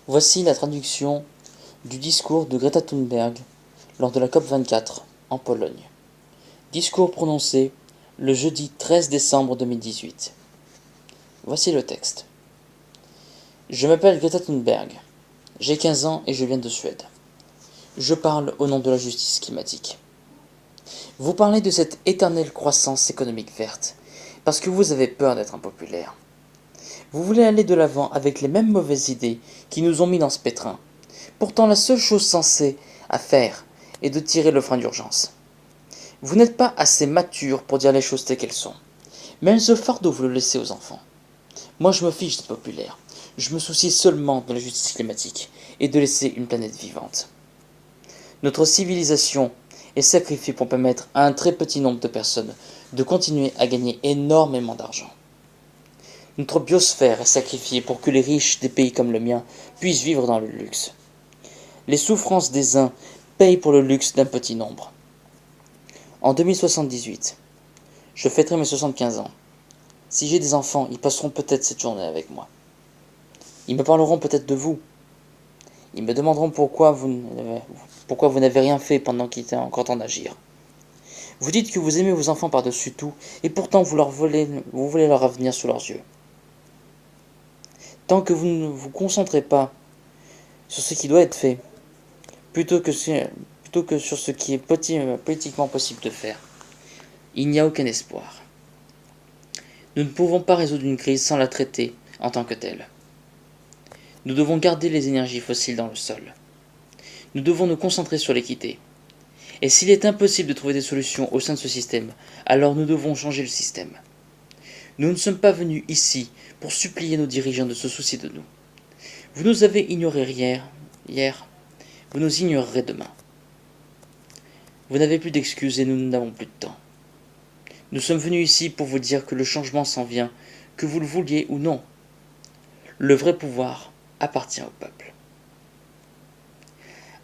Voici la traduction du discours de Greta Thunberg lors de la COP24 en Pologne. Discours prononcé le jeudi 13 décembre 2018. Voici le texte. Je m'appelle Greta Thunberg. J'ai 15 ans et je viens de Suède. Je parle au nom de la justice climatique. Vous parlez de cette éternelle croissance économique verte parce que vous avez peur d'être impopulaire. Vous voulez aller de l'avant avec les mêmes mauvaises idées qui nous ont mis dans ce pétrin. Pourtant, la seule chose sensée à faire est de tirer le frein d'urgence. Vous n'êtes pas assez mature pour dire les choses telles qu'elles sont. Mais ce fardeau, vous le laissez aux enfants. Moi, je me fiche d'être populaire. Je me soucie seulement de la justice climatique et de laisser une planète vivante. Notre civilisation est sacrifiée pour permettre à un très petit nombre de personnes de continuer à gagner énormément d'argent. Notre biosphère est sacrifiée pour que les riches des pays comme le mien puissent vivre dans le luxe. Les souffrances des uns payent pour le luxe d'un petit nombre. En 2078, je fêterai mes 75 ans. Si j'ai des enfants, ils passeront peut-être cette journée avec moi. Ils me parleront peut-être de vous. Ils me demanderont pourquoi vous n'avez rien fait pendant qu'il était encore temps d'agir. Vous dites que vous aimez vos enfants par-dessus tout, et pourtant vous voulez leur avenir sous leurs yeux. Tant que vous ne vous concentrez pas sur ce qui doit être fait, plutôt que sur ce qui est politiquement possible de faire, il n'y a aucun espoir. Nous ne pouvons pas résoudre une crise sans la traiter en tant que telle. Nous devons garder les énergies fossiles dans le sol. Nous devons nous concentrer sur l'équité. Et s'il est impossible de trouver des solutions au sein de ce système, alors nous devons changer le système. Nous ne sommes pas venus ici pour supplier nos dirigeants de se soucier de nous. Vous nous avez ignorés hier, vous nous ignorerez demain. Vous n'avez plus d'excuses et nous n'avons plus de temps. Nous sommes venus ici pour vous dire que le changement s'en vient, que vous le vouliez ou non. Le vrai pouvoir appartient au peuple.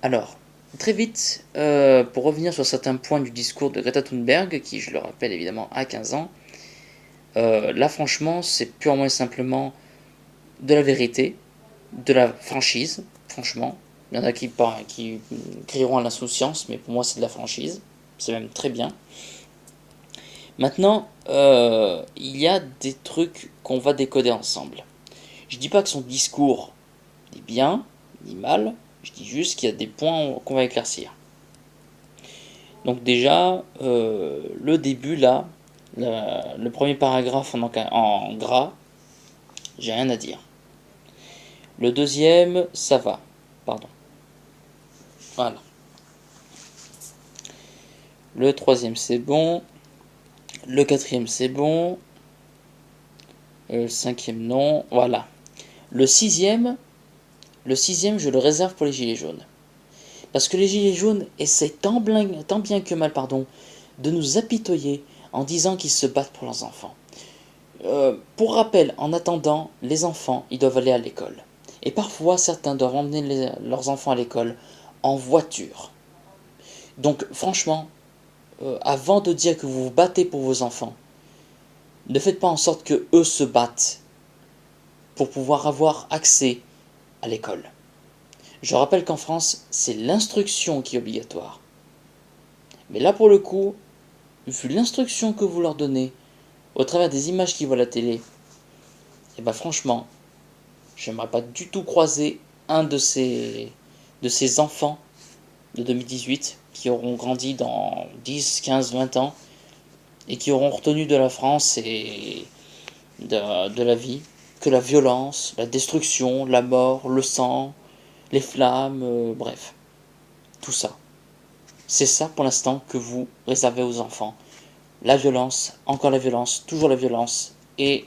Alors, très vite, pour revenir sur certains points du discours de Greta Thunberg, qui, je le rappelle évidemment, a 15 ans, là franchement, c'est purement et simplement de la vérité, de la franchise, franchement. Il y en a qui crieront à l'insouciance, mais pour moi c'est de la franchise, c'est même très bien. Maintenant, il y a des trucs qu'on va décoder ensemble. Je dis pas que son discours est bien, ni mal, je dis juste qu'il y a des points qu'on va éclaircir. Donc déjà, le début là, le premier paragraphe en gras, j'ai rien à dire. Le deuxième, ça va, pardon. Voilà. Le troisième, c'est bon. Le quatrième, c'est bon. Le cinquième, non. Voilà. Le sixième, je le réserve pour les gilets jaunes. Parce que les gilets jaunes essaient tant bien que mal, de nous apitoyer en disant qu'ils se battent pour leurs enfants. Pour rappel, en attendant, les enfants, ils doivent aller à l'école. Et parfois, certains doivent emmener leurs enfants à l'école en voiture. Donc, franchement, avant de dire que vous vous battez pour vos enfants, ne faites pas en sorte que eux se battent pour pouvoir avoir accès à l'école. Je rappelle qu'en France, c'est l'instruction qui est obligatoire. Mais là, pour le coup, vu l'instruction que vous leur donnez, au travers des images qu'ils voient à la télé, et ben franchement, j'aimerais pas du tout croiser un de ces enfants de 2018 qui auront grandi dans 10, 15, 20 ans et qui auront retenu de la France et de la vie que la violence, la destruction, la mort, le sang, les flammes, bref, tout ça. C'est ça pour l'instant que vous réservez aux enfants. La violence, encore la violence, toujours la violence et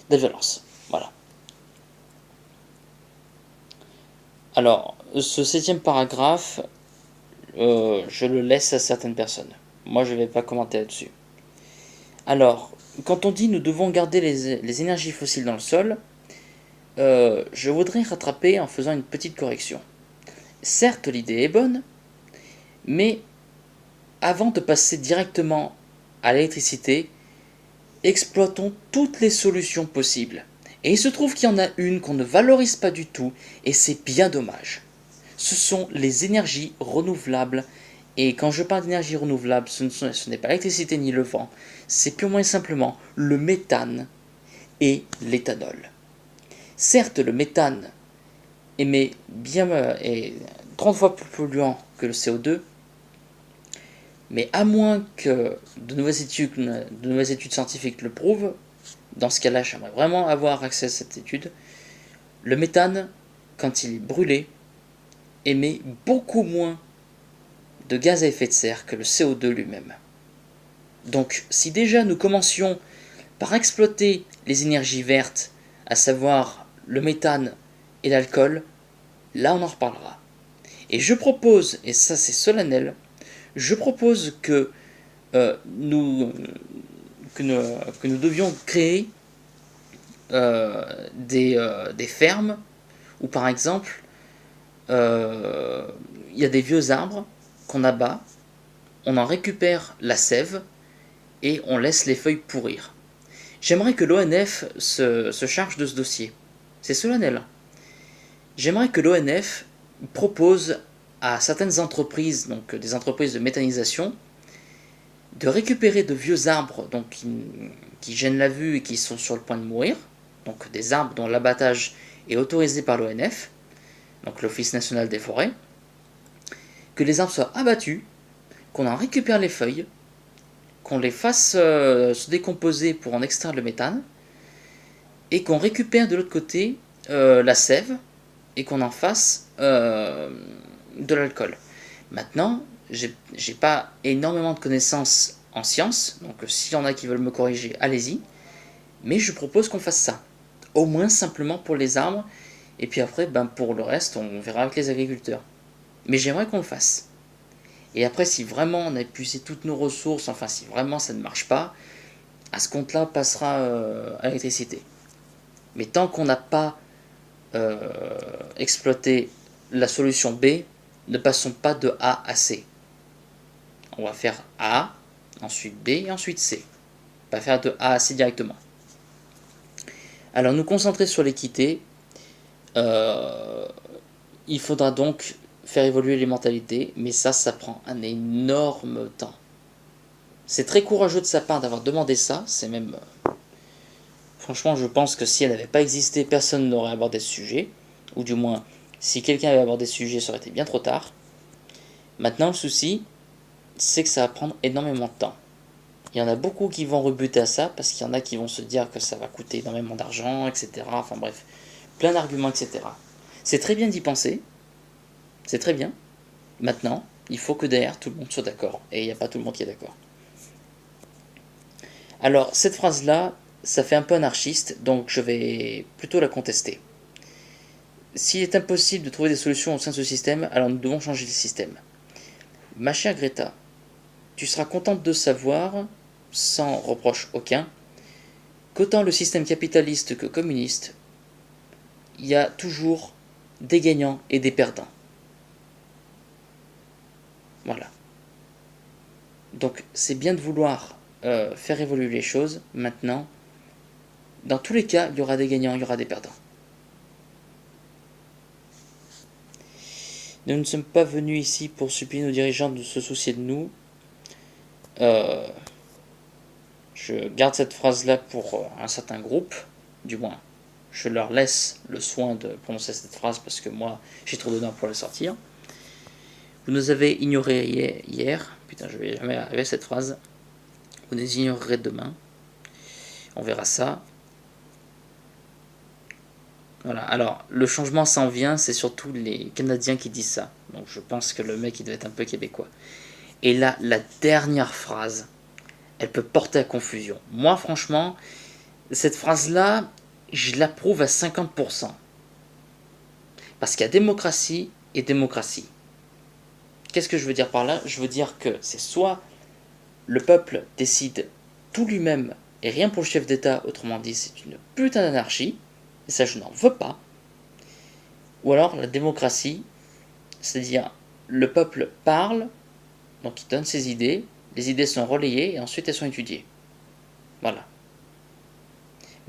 la violence. Voilà. Alors, ce septième paragraphe, je le laisse à certaines personnes. Moi, je ne vais pas commenter là-dessus. Alors, quand on dit nous devons garder les énergies fossiles dans le sol, je voudrais rattraper en faisant une petite correction. Certes, l'idée est bonne, mais avant de passer directement à l'électricité, exploitons toutes les solutions possibles Et il se trouve qu'il y en a une qu'on ne valorise pas du tout, et c'est bien dommage. Ce sont les énergies renouvelables. Et quand je parle d'énergie renouvelable, ce n'est pas l'électricité ni le vent, c'est purement et simplement le méthane et l'éthanol. Certes, le méthane est 30 fois plus polluant que le CO2, mais à moins que de nouvelles études scientifiques le prouvent, dans ce cas-là, j'aimerais vraiment avoir accès à cette étude, le méthane, quand il est brûlé, émet beaucoup moins de gaz à effet de serre que le CO2 lui-même. Donc si déjà nous commencions par exploiter les énergies vertes, à savoir le méthane et l'alcool, là on en reparlera. Et je propose, et ça c'est solennel, je propose euh, nous, que nous devions créer des fermes où par exemple il y a des vieux arbres qu'on abat, on en récupère la sève et on laisse les feuilles pourrir. J'aimerais que l'ONF se charge de ce dossier. C'est solennel. J'aimerais que l'ONF propose à certaines entreprises, donc des entreprises de méthanisation, de récupérer de vieux arbres donc, qui gênent la vue et qui sont sur le point de mourir, donc des arbres dont l'abattage est autorisé par l'ONF, donc l'Office national des forêts, que les arbres soient abattus, qu'on en récupère les feuilles, qu'on les fasse se décomposer pour en extraire le méthane, et qu'on récupère de l'autre côté la sève, et qu'on en fasse de l'alcool. Maintenant, j'ai pas énormément de connaissances en sciences, donc s'il y en a qui veulent me corriger, allez-y, mais je propose qu'on fasse ça. Au moins simplement pour les arbres, et puis après, pour le reste, on verra avec les agriculteurs. Mais j'aimerais qu'on le fasse. Et après, si vraiment on a épuisé toutes nos ressources, enfin si vraiment ça ne marche pas, à ce compte-là, on passera à l'électricité. Mais tant qu'on n'a pas exploité la solution B, ne passons pas de A à C. On va faire A, ensuite B et ensuite C. Pas faire de A à C directement. Alors nous concentrer sur l'équité, il faudra donc faire évoluer les mentalités, mais ça prend un énorme temps. C'est très courageux de sa part d'avoir demandé ça, c'est même... Franchement, je pense que si elle n'avait pas existé, personne n'aurait abordé ce sujet, ou du moins, si quelqu'un avait abordé ce sujet, ça aurait été bien trop tard. Maintenant, le souci, c'est que ça va prendre énormément de temps. Il y en a beaucoup qui vont rebuter à ça, parce qu'il y en a qui vont se dire que ça va coûter énormément d'argent, etc. Enfin bref, plein d'arguments, etc. C'est très bien d'y penser, c'est très bien. Maintenant, il faut que derrière, tout le monde soit d'accord, et il n'y a pas tout le monde qui est d'accord. Alors, cette phrase-là, ça fait un peu anarchiste, donc je vais plutôt la contester. S'il est impossible de trouver des solutions au sein de ce système, alors nous devons changer le système. Ma chère Greta, tu seras contente de savoir, sans reproche aucun, qu'autant le système capitaliste que communiste, il y a toujours des gagnants et des perdants. Voilà. Donc c'est bien de vouloir faire évoluer les choses. Maintenant, dans tous les cas, il y aura des gagnants, il y aura des perdants. Nous ne sommes pas venus ici pour supplier nos dirigeants de se soucier de nous. Je garde cette phrase-là pour un certain groupe, du moins. Je leur laisse le soin de prononcer cette phrase parce que moi, j'ai trop d'honneur pour la sortir. Vous nous avez ignoré hier. Putain, je vais jamais arriver à cette phrase. Vous nous ignorerez demain. On verra ça. Voilà, alors le changement s'en vient, c'est surtout les Canadiens qui disent ça. Donc je pense que le mec il doit être un peu québécois. Et là, la dernière phrase, elle peut porter à confusion. Moi franchement, cette phrase-là, je l'approuve à 50%. Parce qu'il y a démocratie et démocratie. Qu'est-ce que je veux dire par là? Je veux dire que c'est soit le peuple décide tout lui-même et rien pour le chef d'État, autrement dit c'est une putain d'anarchie, et ça je n'en veux pas, ou alors la démocratie, c'est-à-dire le peuple parle, donc il donne ses idées, les idées sont relayées et ensuite elles sont étudiées. Voilà.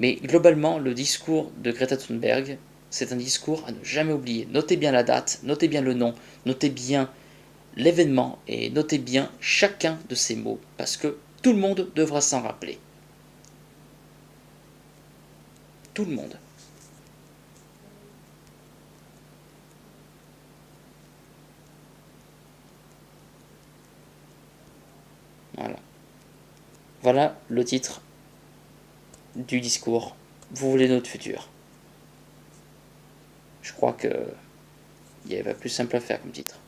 Mais globalement, le discours de Greta Thunberg, c'est un discours à ne jamais oublier. Notez bien la date, notez bien le nom, notez bien l'événement et notez bien chacun de ces mots, parce que tout le monde devra s'en rappeler. Tout le monde. Voilà. Voilà le titre du discours. Vous voulez notre futur. Je crois que il n'y avait pas plus simple à faire comme titre.